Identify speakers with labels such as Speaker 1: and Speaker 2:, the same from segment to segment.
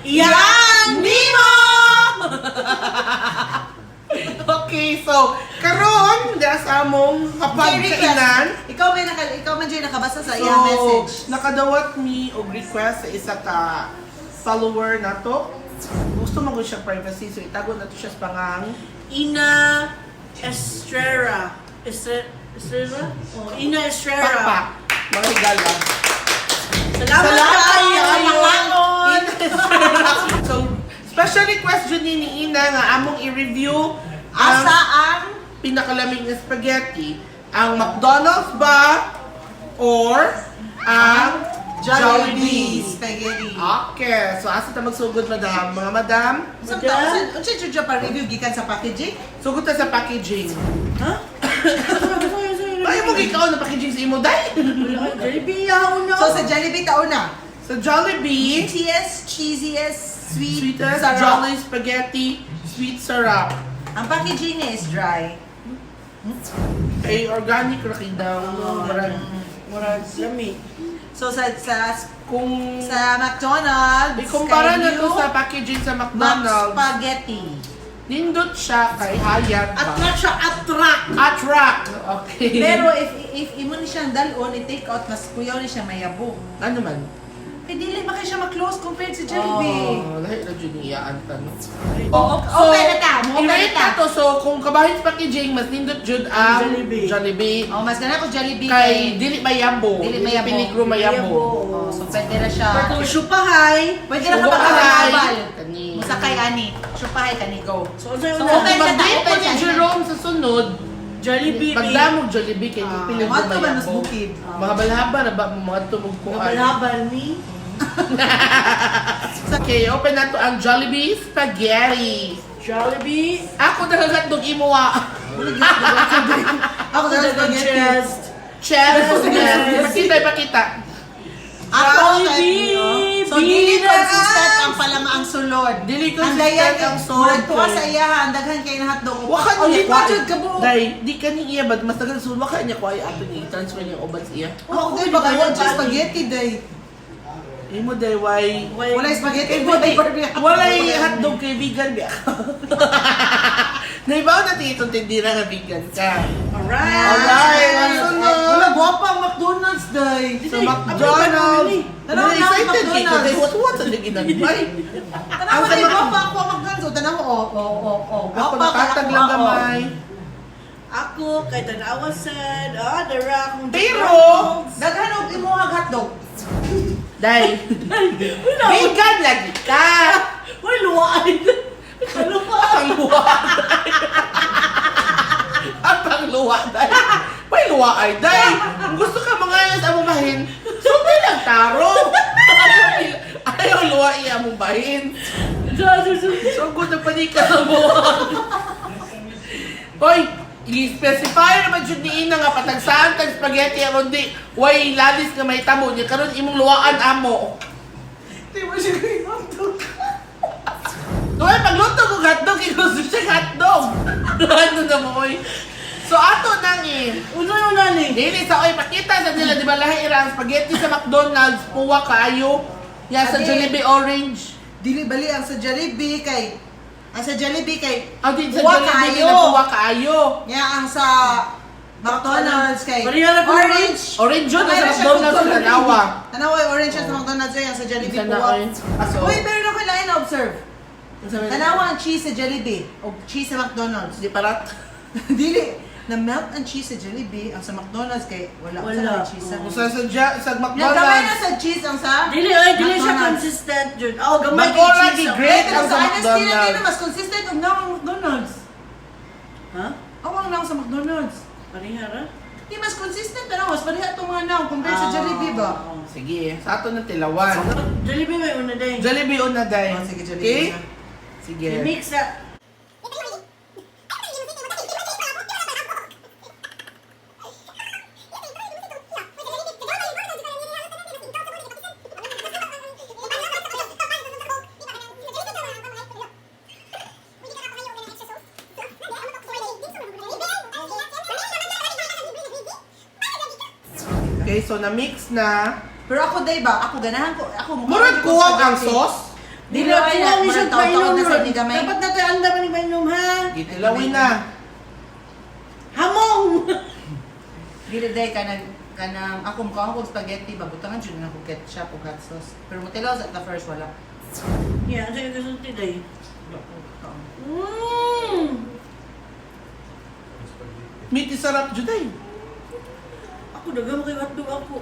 Speaker 1: Yang Nemo!
Speaker 2: Okay, so karon da sa among kapagkainan.
Speaker 1: Ikaw man Jay nakabasa sa iyang message.
Speaker 2: Nakadawat mi og request sa isa ka follower nato. Gusto mo ko siya privacy, so itago nato siya sa pangang
Speaker 3: Ina Estrera. Estrera? Oh, Ina Estrera.
Speaker 2: Pakpak. Mga higala.
Speaker 3: Salamat kayo sa mangangon.
Speaker 2: So, special request dyan ni Ina nga among i-review
Speaker 1: Asa ang
Speaker 2: pinakalamig na spaghetti. Ang McDonald's ba or ang
Speaker 1: Jollibee
Speaker 2: Jollibee?
Speaker 1: spaghetti.
Speaker 2: Okay, so asa ta magsugod madam? Mga madam,
Speaker 1: Sometimes, unsa jud pa review gikan sa packaging?
Speaker 2: sugod ta sa packaging.
Speaker 3: Ha?
Speaker 2: Ay mo ikaw na packaging sa imo day.
Speaker 3: Jollibee yaw na.
Speaker 1: So sa Jollibee tauna.
Speaker 2: Sa Jollibee,
Speaker 1: Meatiest, cheesiest, sweet,
Speaker 2: sweetest
Speaker 1: sarap.
Speaker 2: Jolly spaghetti, sweet syrup.
Speaker 1: Ang packaging niya is dry.
Speaker 2: Ay organic ra kay daw.
Speaker 3: Murag lami.
Speaker 1: So sa
Speaker 2: Kung
Speaker 1: McDonald's,
Speaker 2: ikumpara na
Speaker 1: kay
Speaker 2: to
Speaker 1: you,
Speaker 2: sa packaging sa
Speaker 1: Mac
Speaker 2: McDonald's,
Speaker 1: Spaghetti.
Speaker 2: nindot siya kay Hayat ba?
Speaker 3: Attract siya, attract.
Speaker 2: Attract! Okay.
Speaker 1: Pero if imo ni siyang dalon, i-take out, mas kuyaw ni siya mayabong.
Speaker 2: ano man?
Speaker 1: Eh, dili ba kayo siya ma-close compared sa Jollibee?
Speaker 2: Oh, lahi na dyan niya ang tanong.
Speaker 1: Okay na ta, okay na
Speaker 2: i-rate
Speaker 1: ta.
Speaker 2: na to. So, kung kabahin sa packaging, mas nindot jud ang
Speaker 3: Jollibee.
Speaker 2: Jollibee.
Speaker 1: Oh, mas gana ko Jollibee
Speaker 2: Kay dili mayabo.
Speaker 1: Dili mayabo.
Speaker 2: Peligro mayabo.
Speaker 1: Oh, so pwede na siya.
Speaker 3: Pwede syupahay.
Speaker 1: Pwede na ka
Speaker 2: Subukan
Speaker 1: makakabal.
Speaker 2: ay. Kani.
Speaker 1: Musakay ani. Supahay ka ni go.
Speaker 3: So,
Speaker 1: So,
Speaker 2: Kung
Speaker 1: okay siya,
Speaker 2: mag-date
Speaker 1: open
Speaker 2: po ni
Speaker 1: siya.
Speaker 2: Jerome sa sunod,
Speaker 3: Jollibee.
Speaker 2: pagdamog Jollibee kay peligro
Speaker 1: Mga to ba nas
Speaker 2: mayabo.
Speaker 1: bukid?
Speaker 2: Mahabal-habal na ba mga tumog ko ay.
Speaker 3: Habal-habal ni.
Speaker 2: Okay, open na to ang Jollibee Spaghetti.
Speaker 3: Jollibee.
Speaker 2: Ako nagagatdog imuwa.
Speaker 1: Ako na spaghetti.
Speaker 3: Chest.
Speaker 2: Chest. Pakita.
Speaker 1: Ako
Speaker 3: Jollibee,
Speaker 1: So, dili
Speaker 3: Binas.
Speaker 1: consistent ang palamaang sulod.
Speaker 2: Dili
Speaker 1: Ang
Speaker 2: consistent
Speaker 1: dayan
Speaker 2: ang
Speaker 1: ang
Speaker 2: sulod.
Speaker 1: sulod. Tuwa sa iya, ang daghan kayo na hotdog.
Speaker 2: Waka
Speaker 1: Oh,
Speaker 2: niya
Speaker 1: di ba jud ka buo?
Speaker 2: Dahil, di ka niya ba, mas tagal sulod, waka niya ko ay ato niya, i-transfer niya uban sa iya.
Speaker 1: Oh, okay, baka wala siya spaghetti day.
Speaker 2: Imo day, why?
Speaker 1: Wala spaghetti,
Speaker 2: Imo day,
Speaker 1: Barbie.
Speaker 2: walay hotdog kay vegan biya. Naibaw natin itong tindira nga vegan ka. Alright, ang sunod.
Speaker 1: Wala, guwapa ang McDonald's day.
Speaker 2: Sa McDonald's.
Speaker 1: Tanaw na ang
Speaker 2: Excited ka
Speaker 1: McDonald's.
Speaker 2: day, what ang naginagmay?
Speaker 1: Tanaw na yung guwapa ako ang McDonald's. So, tanaw mo,
Speaker 2: Ako
Speaker 1: guwapa ka
Speaker 2: nakatag lang gamay.
Speaker 3: Ako, kay tanawa sad. Dara akong
Speaker 2: Pero,
Speaker 1: Daghan og imuhag hotdog.
Speaker 2: Day, vegan lagi ka.
Speaker 3: Uy, luwain. Ano pa?
Speaker 2: Ang luwa. At ang luwa, day. May luwa ay, day. Kung gusto ka mga sa among bahin, sundin lang taro. Ayaw luwa iya among bahin. So, good na panika sa buwan. Hoy, i-specify naman dyan ni Ina nga patagsaan tag spaghetti aron di way lalis nga may tamo niya karon imong luwaan amo.
Speaker 1: Di mo siya kayo hotdog.
Speaker 2: Doy pagluto ko hotdog gusto siya hotdog. Ano na mo oy. So ato nang
Speaker 3: Uno yung nani.
Speaker 2: dili sa oy pakita sa nila di ba lahi ira ang spaghetti sa McDonald's puwa kaayo. Ya sa
Speaker 1: Adi.
Speaker 2: Jollibee orange.
Speaker 1: Dili bali ang sa Jollibee kay sa Jollibee kay
Speaker 2: Di sa
Speaker 1: puwa
Speaker 2: Jollibee
Speaker 1: kaayo.
Speaker 2: na puwa kaayo.
Speaker 1: Nga ang sa McDonald's kay
Speaker 3: Parehara ko
Speaker 1: orange.
Speaker 2: Orange yun
Speaker 1: Parehara
Speaker 2: sa
Speaker 1: siya
Speaker 2: McDonald's
Speaker 1: kung
Speaker 2: sa
Speaker 1: color.
Speaker 2: Tanawa.
Speaker 1: Tanawa yung orange siya sa McDonald's yan sa Jollibee
Speaker 2: Isa na
Speaker 1: puwa.
Speaker 2: oy. Aso.
Speaker 1: Uy, pero na kailangan na-observe. Tanawa ang cheese sa Jollibee o cheese sa McDonald's.
Speaker 2: Di parat.
Speaker 1: Dili na melt ang cheese sa Jollibee ang sa McDonald's kay wala
Speaker 3: Wala.
Speaker 1: sa cheese sa.
Speaker 2: Kung sa
Speaker 1: Nagamay na
Speaker 2: McDonald's.
Speaker 1: sa cheese ang sa
Speaker 3: Dili, ay, dili siya
Speaker 1: McDonald's.
Speaker 3: consistent, Jud. Oh, gamay
Speaker 2: Mag-oral
Speaker 3: kay
Speaker 2: di
Speaker 3: cheese.
Speaker 2: great.
Speaker 1: Pero
Speaker 2: ang
Speaker 1: sa
Speaker 2: sa
Speaker 1: honesty na
Speaker 2: McDonald's.
Speaker 1: din mas consistent og na ang McDonald's.
Speaker 3: Ha?
Speaker 1: Awang lang sa McDonald's.
Speaker 3: Parehara?
Speaker 1: Di mas consistent na mas pareha itong mga naong compared sa Jollibee ba?
Speaker 2: Sige, sa ato ng tilawan.
Speaker 3: Jollibee may una din.
Speaker 2: Jollibee una day.
Speaker 1: Oh, sige, Jollibee
Speaker 2: Okay?
Speaker 1: na.
Speaker 2: Sige.
Speaker 3: I-mix na.
Speaker 2: Okay, so na-mix na.
Speaker 1: Pero ako day ba? Ako ganahan ko. Ako
Speaker 2: Murag kuwag ang sauce.
Speaker 1: Dili ay na, murag taon-taon na sa ni gamay.
Speaker 3: Dapat natin anda pa ni mainom ha.
Speaker 2: Gitilawin na.
Speaker 3: Hamong!
Speaker 1: Dili day kanang akong spaghetti babutangan jud na ko ketchup ug hot sauce. Pero mo tilaw sa the first wala.
Speaker 3: Yeah, ang sige kasunti day.
Speaker 2: Meat is sarap juday.
Speaker 3: Ako dagang kay hotdog ako.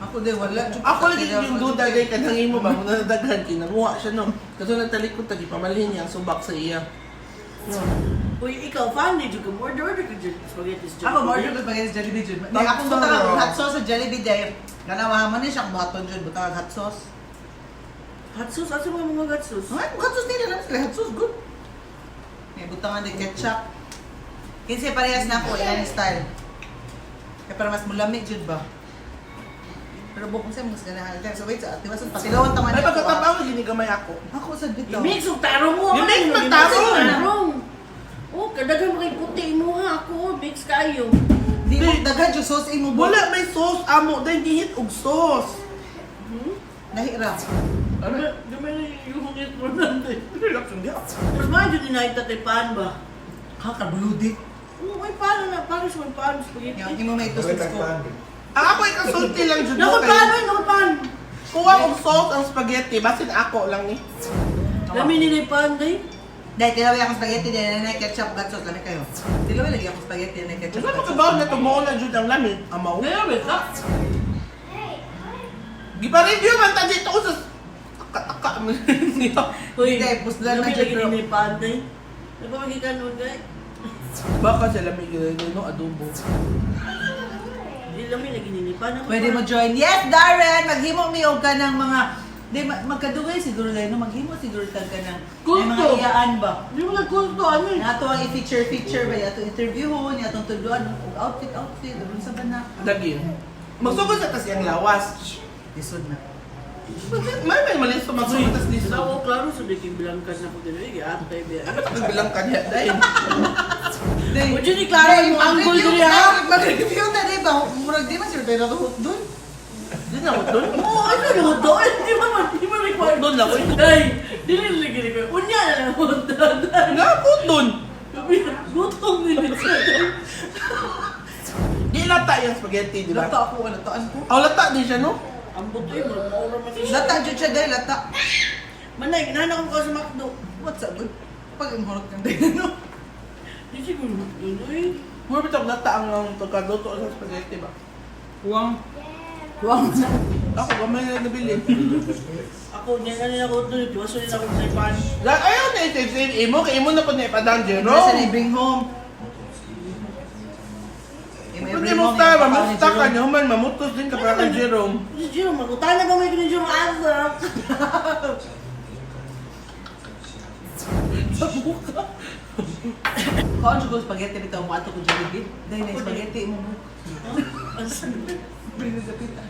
Speaker 1: Ako day wala.
Speaker 2: Ako lagi yung duda day kanang imo ba mo nadaghan kinamuha siya no. Kaso natalikod tagi pamalhin niya ang subak sa iya.
Speaker 3: Uy, ikaw, fan ni Jug. Order ka dyan. Spaghetti sa
Speaker 1: Ako mo order ko spaghetti sa Jollibee jud. Day akong butang ang hot sauce sa Jollibee day. Ganawa man ni siya ang buhaton jud butang ang hot sauce.
Speaker 3: Hot sauce? Asa mga hot sauce?
Speaker 1: Ay, hot sauce nila lang sila. Hot sauce good. May butangan din ketchup. Kasi parehas na ako, yan style. Kaya para mas mulamig jud ba? Pero bukong siya mas ganahan. So wait, sa atiwasan pasilawan taman
Speaker 2: Ay
Speaker 1: ako.
Speaker 2: pagkatabaw ginigamay ako.
Speaker 1: Ako sa bitaw.
Speaker 3: I-mix ang tarong mo.
Speaker 2: I-mix
Speaker 3: ay,
Speaker 2: ang
Speaker 3: i-mix
Speaker 2: tarong.
Speaker 3: ang tarong. Oh, kadagan mo kay puti mo ha. Ako, mix kayo.
Speaker 1: Di mo daghan yung sauce imo bo.
Speaker 2: Wala may sauce amo dahil gihit og sauce.
Speaker 1: Nahira.
Speaker 3: Gamay na yung hungit mo natin.
Speaker 2: Relax ang diya.
Speaker 3: Mas mga dyan dinahit tatay pan ba?
Speaker 1: Kakabuludi.
Speaker 3: Oo, ay paano na? Paano siya paano spaghetti?
Speaker 1: Yung imo may ito sa ko.
Speaker 2: Ang ako ay kasulti lang jud
Speaker 3: Naku,
Speaker 2: kay.
Speaker 3: paano? Naku, paano?
Speaker 2: Kuha og sauce ang spaghetti basin ako lang ni.
Speaker 3: Lami nila pan day.
Speaker 1: Dahil tilawin akong spaghetti dahil na ketchup hot sauce. Lami kayo. Tilawin lagi akong spaghetti na ketchup
Speaker 2: Wala
Speaker 1: hot sauce.
Speaker 2: pagkabaw na tumuo na jud ang lamig. Amaw.
Speaker 3: Kaya, beta.
Speaker 2: Gipa-review man ta dito ko sa taka-taka man niya.
Speaker 3: Uy,
Speaker 1: Hindi, puslan na
Speaker 3: lami
Speaker 1: dyan,
Speaker 3: lagi
Speaker 1: bro.
Speaker 3: nila pan day. Nagpamagikan nun day.
Speaker 2: Baka sa lamig yun, no, adobo.
Speaker 3: Hindi lami lagi nila pan.
Speaker 1: Pwede mo join. Yes, Darren! Maghimo mi og ka ng mga... Di, magkadugay siguro lang, no? Maghimo siguro tag ka ng... May mga
Speaker 3: Kulto.
Speaker 1: iyaan ba?
Speaker 3: Hindi mo nagkulto, ano eh.
Speaker 1: Nato ang i-feature ba? Yato interviewon, yatong tuduan, outfit, doon sa bana.
Speaker 2: Dagin. Magsugod sa tas yung lawas.
Speaker 1: Lisod na.
Speaker 2: May malis sa magsugod tas dito.
Speaker 3: Ako, klaro, so di kimbilangkan na po din. Ay, atay, be.
Speaker 2: Ano ka bilang kanya dahil?
Speaker 3: O, dyan ni Clara, yung angle din ha.
Speaker 1: Mag-review na rin ba? Murag di man sila tayo natuhot doon.
Speaker 2: Di na ako doon.
Speaker 3: Oo, ano yung doon? Di ba required?
Speaker 2: Doon lang ako.
Speaker 3: Ay, di rin lagi required. Unya na lang ako doon.
Speaker 2: Nga ako doon.
Speaker 3: Gutong nila siya doon.
Speaker 2: Di lata yung spaghetti, di ba?
Speaker 1: Lata ako, lataan ko.
Speaker 2: Oh, lata din siya, no?
Speaker 3: Ang buto yung maura man siya.
Speaker 1: Lata dyan siya dahil lata.
Speaker 3: Manay, ginahanap ko sa McDo.
Speaker 1: What's up, good? Pag imhorot ng dahil, no?
Speaker 3: Di siguro doon, uy.
Speaker 2: Mura bitang lata ang pagkaluto sa spaghetti ba?
Speaker 1: Huwang. Huwang na.
Speaker 2: Ako, gamay na nabili.
Speaker 3: Ako, niya kanina ko doon. Diwaso nila ako sa pan.
Speaker 2: Ayaw na i-save imo, kay imo na po na ipadang Jerome.
Speaker 1: Nasa na bring home.
Speaker 2: Pwede mo tayo, mamusta ka niyo, man, mamutos din ka para kay Jerome.
Speaker 3: Si Jerome, magutana ba may ganun Jerome? Asa?
Speaker 1: Sa buka. Kung ano ko spaghetti bitaw mo ato ko Jollibee. Dahil na spaghetti mo mo.
Speaker 3: Asa?
Speaker 1: Bring na sa pita.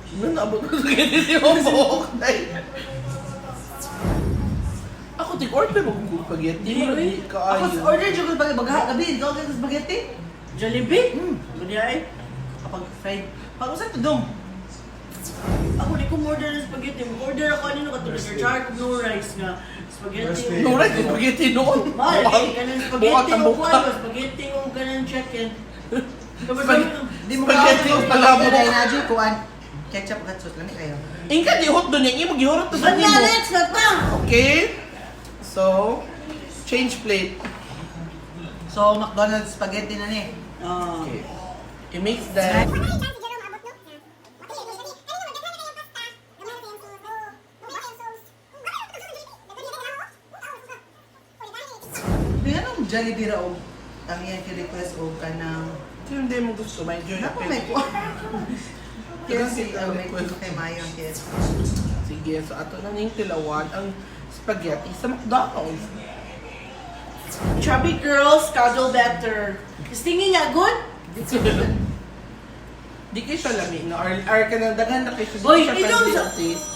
Speaker 2: Ano naabot ko sa ganyan si Hombok? Ako, order mo kung spaghetti. Hindi ka
Speaker 1: Ako
Speaker 2: ayaw.
Speaker 1: order dyan ko spaghetti. Bagha, gabi, ikaw ka spaghetti.
Speaker 3: Jollibee? Kunya eh.
Speaker 1: Kapag fried. Pag usan to dong.
Speaker 3: Ako di ko order ng spaghetti. Mag-order ako kanino katulad sa char kung no rice nga. Spaghetti.
Speaker 2: No, right, spaghetti noon.
Speaker 3: Mahal, kanang
Speaker 2: Bukat
Speaker 3: spaghetti
Speaker 2: ang
Speaker 3: o
Speaker 2: buka.
Speaker 3: kuwan, spaghetti o kanang chicken.
Speaker 1: Di mo
Speaker 2: Spaghetti
Speaker 1: ka
Speaker 2: o palabo.
Speaker 1: Dahil na dyan kuan. Ketchup hot sauce. Lami kayo.
Speaker 2: Ingka, di-hot doon yan. Imo, gihorot to sa
Speaker 3: Ba't
Speaker 2: nimo.
Speaker 3: na next na ta?
Speaker 2: Okay? So, change plate.
Speaker 1: So, McDonald's spaghetti na ni.
Speaker 2: Okay. I-mix that.
Speaker 1: Tingnan ang Jollibee ra og ang iyang request og kanang
Speaker 2: Kung hindi mo gusto, may joy.
Speaker 1: Naku, may kuha. KFC, may kuha kay Mayo ang KFC.
Speaker 2: Sige, so ato na ning tilawan ang spaghetti sa McDonald's.
Speaker 3: Chubby girls, cuddle better. Is tingin niya good?
Speaker 2: Di kayo siya lami, no? Or ka nang daghan na kayo siya.
Speaker 3: Boy,
Speaker 2: Di siya
Speaker 3: inom
Speaker 2: friendly
Speaker 3: sa-
Speaker 2: ang taste.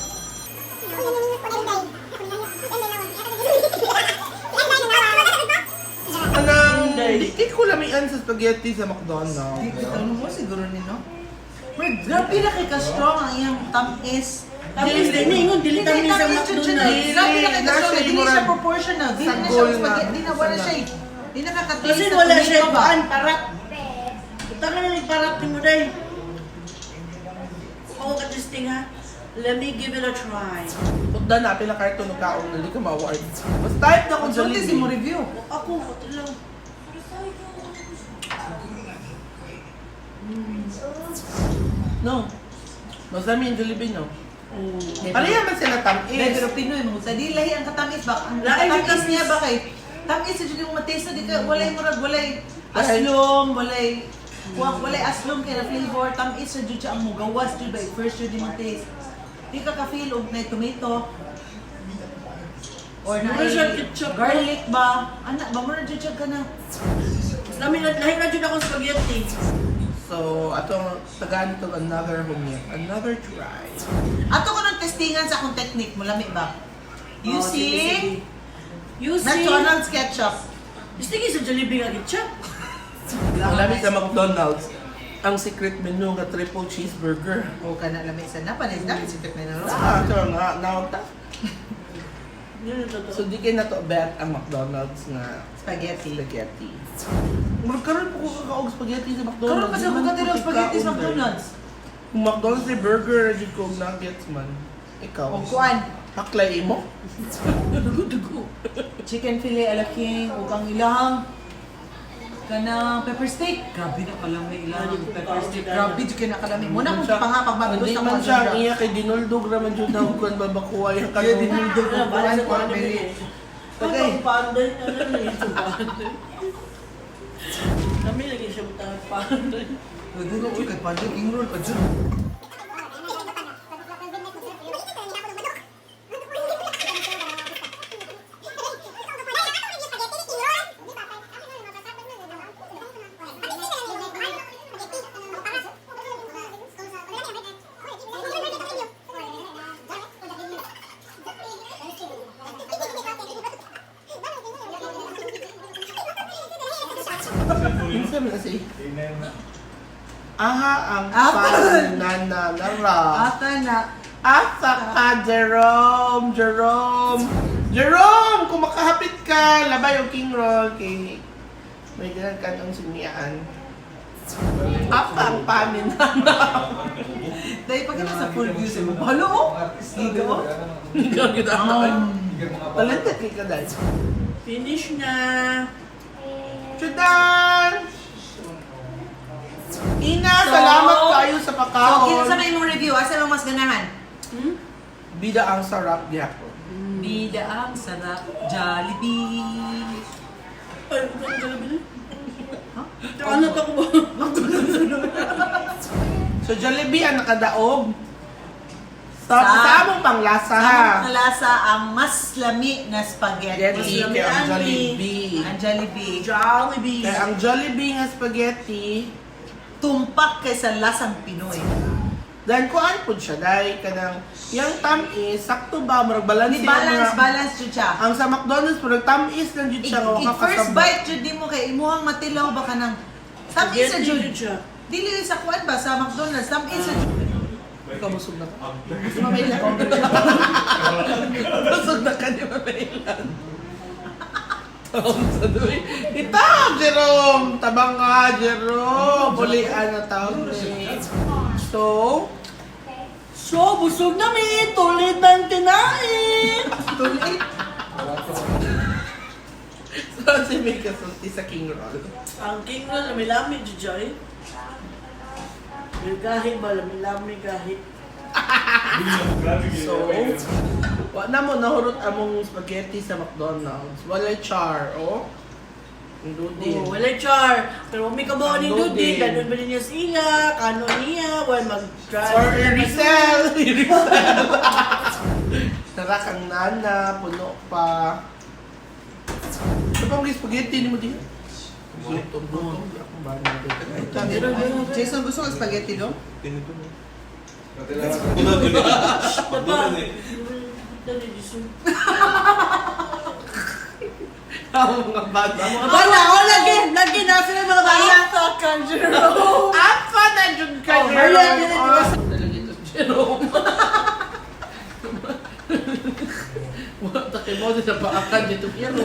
Speaker 2: Anang, di kayo ko lamian sa spaghetti sa McDonald's.
Speaker 1: Ano mo siguro ni no? Pero grabe na kay ka-strong ang iyang tamis.
Speaker 3: Tapos din, ingon, dili tamis ang
Speaker 1: tamis yun siya.
Speaker 3: McDonald's.
Speaker 1: Grabe na kayo
Speaker 2: Nasa
Speaker 1: kasi, hindi
Speaker 2: imurag-
Speaker 1: siya proportional. Hindi na siya
Speaker 2: sanggol
Speaker 1: spaghetti,
Speaker 2: na.
Speaker 1: hindi na wala siya. Hindi nakaka-taste
Speaker 3: Kasi
Speaker 1: na
Speaker 3: wala siya
Speaker 1: tomato ba?
Speaker 3: paan, parat. Punta ka na ng parat ni mo, day. Oo, katisting ha. Let me give it a try.
Speaker 2: Punta na, pila karton ng kaong na, hindi ka ma-award. Mas type na kung
Speaker 1: Consulti si mo
Speaker 2: Jollibee.
Speaker 1: review.
Speaker 3: Ako, katilaw.
Speaker 2: No. Mas dami yung Jollibee, no?
Speaker 3: Oh.
Speaker 2: Pareha man sila
Speaker 1: Eh,
Speaker 2: tamis.
Speaker 1: pero Pinoy mo, sa di lahi ang katamis ba? Ang
Speaker 3: Lahi ang
Speaker 1: katamis
Speaker 3: katamis.
Speaker 1: niya ba kay? Tamis sa jud mo taste di ka walay murag walay
Speaker 2: Lahi.
Speaker 1: aslom, walay aslom kay na flavor, tamis sa jud siya ang mugawas jud ba first jud mo taste. Di ka ka-feel og na tomato or na
Speaker 3: Mura siya ketchup.
Speaker 1: garlic ba? Ana, ba mo na jud siya ka na.
Speaker 3: Mas dami na, lahi na dyan ako spaghetti.
Speaker 2: So, atong tagaan ito another humya. Another try.
Speaker 1: Ato ko nang testingan sa akong technique mo lami ba? You
Speaker 3: Oh, sige, sige.
Speaker 1: see?
Speaker 3: You see?
Speaker 1: McDonald's ketchup.
Speaker 3: Istigay sa Jollibee nga ketchup.
Speaker 2: Ang lamig sa McDonald's, ang secret menu nga triple cheeseburger.
Speaker 1: O ka na lami sa napanis na sikit na naro.
Speaker 2: Ah, ito nga, naunta.
Speaker 3: Yun yung totoo.
Speaker 2: So, di kayo na to bet ang McDonald's nga
Speaker 1: Spaghetti.
Speaker 2: spaghetti. Magkaroon po ko kakaog spaghetti sa
Speaker 1: Karon
Speaker 2: McDonald's.
Speaker 1: pa sa mga tiro spaghetti sa McDonald's.
Speaker 2: Kung McDonald's ay burger, di ko nuggets man. Ikaw.
Speaker 1: O kuan,
Speaker 2: Haklay mo?
Speaker 3: Dugo-dugo.
Speaker 1: chicken fillet ala king ug ang ilahang kanang pepper steak. Grabe na kalami ilahang pepper steak. Grabe jud kay nakalami. Muna kung pa nga pag mabulot
Speaker 2: Hindi
Speaker 1: sa
Speaker 2: man
Speaker 1: mga
Speaker 2: siya,
Speaker 1: sobra.
Speaker 2: iya kay dinuldog raman jud na kuan babakuha yung
Speaker 1: Kaya dinuldog
Speaker 3: Ano,
Speaker 1: ang
Speaker 3: bala
Speaker 1: kuan
Speaker 3: sa
Speaker 1: ko
Speaker 3: mga
Speaker 1: very.
Speaker 3: Okay. Panday na lang eh. Ito panday. Kami lagi siya butang panday.
Speaker 1: Dili jud kay pandi king roll pa jud.
Speaker 2: Minsan na si Aha ang
Speaker 1: Apa?
Speaker 2: pananara.
Speaker 1: Ata na.
Speaker 2: Asa ka, Jerome! Jerome! Jerome! Kung makahapit ka, labay yung king roll kay may ganang kanong siniyaan. Apa ang paninana.
Speaker 1: Dahil pag sa full view sa mo. Halo oh. Giga oh.
Speaker 2: Ikaw kita talented kay ka dahil.
Speaker 3: Finish na.
Speaker 2: Chudan! Ina, salamat kayo sa
Speaker 1: So,
Speaker 2: pagkaon.
Speaker 1: kinsa na imong review? Asa mo mas ganahan?
Speaker 3: Hmm?
Speaker 2: Bida ang sarap gyapon.
Speaker 1: Bida ang sarap Jollibee.
Speaker 3: Ay, bukan Jollibee. Ano to ko ba?
Speaker 2: So Jollibee ang nakadaog sa
Speaker 1: Sa-
Speaker 2: among panglasa
Speaker 1: Sa
Speaker 2: ha.
Speaker 1: mga lasa ang mas lami na spaghetti.
Speaker 2: Spaghetti
Speaker 3: lami
Speaker 2: kay ang
Speaker 3: ang
Speaker 2: Jollibee.
Speaker 1: Ang Jollibee.
Speaker 3: Jollibee.
Speaker 2: Kaya ang Jollibee nga spaghetti,
Speaker 1: Tumpak kaysa lasang Pinoy.
Speaker 2: dahil kuan po siya, dahil kanang, yung tamis, sakto ba, marag balance
Speaker 1: Ni balance jud siya.
Speaker 2: Ang sa McDonald's, marag tamis lang jud siya, nga
Speaker 1: First
Speaker 2: makakasabot.
Speaker 1: bite jud di mo kay imuhang matilaw ba ka nang tamis sa
Speaker 3: Spaghetti
Speaker 1: jud.
Speaker 3: jud siya.
Speaker 1: Dili sa kuan ba sa McDonald's tamis sa jud.
Speaker 2: Ikaw busog na ka. Mamailan. Busog na ka ni Mamailan. Sa duwi. Ito, Jerome! Tabang nga, Jerome! Bulian na taon ni. So,
Speaker 3: Busog na mi! Tulit ng tinain!
Speaker 1: Tuloy.
Speaker 2: so si Mika sulti sa King Roll.
Speaker 3: Ang king na lami-lami, Jujay. May gahi ba? Lami-lami gahi.
Speaker 2: So, wa na mo nahurot among spaghetti sa McDonald's. Walay char, oh. Ang dudin.
Speaker 3: Oh, wala char. Pero may kabaw ni
Speaker 2: Ano
Speaker 3: Dudi.
Speaker 2: din?
Speaker 3: Ganun ba niya sila? Kano niya? Wala mag-try.
Speaker 2: Or i-resell! I-resell! Tara kang nana, puno pa. Ano pang spaghetti ni mo din? Gutom, gutom. Ako ba na
Speaker 1: Jason gusto ng spaghetti no?
Speaker 2: Ang mga bata.
Speaker 3: Wala! Lagi na sila mga bala.
Speaker 1: Asa ka, Jerome.
Speaker 2: Apa na dyan ka,
Speaker 3: Oh,
Speaker 2: Jerome?
Speaker 3: hala, dili,
Speaker 2: Ah, talaga ito, Jerome. Wala tayo mo din sa paakan dito. Yan o.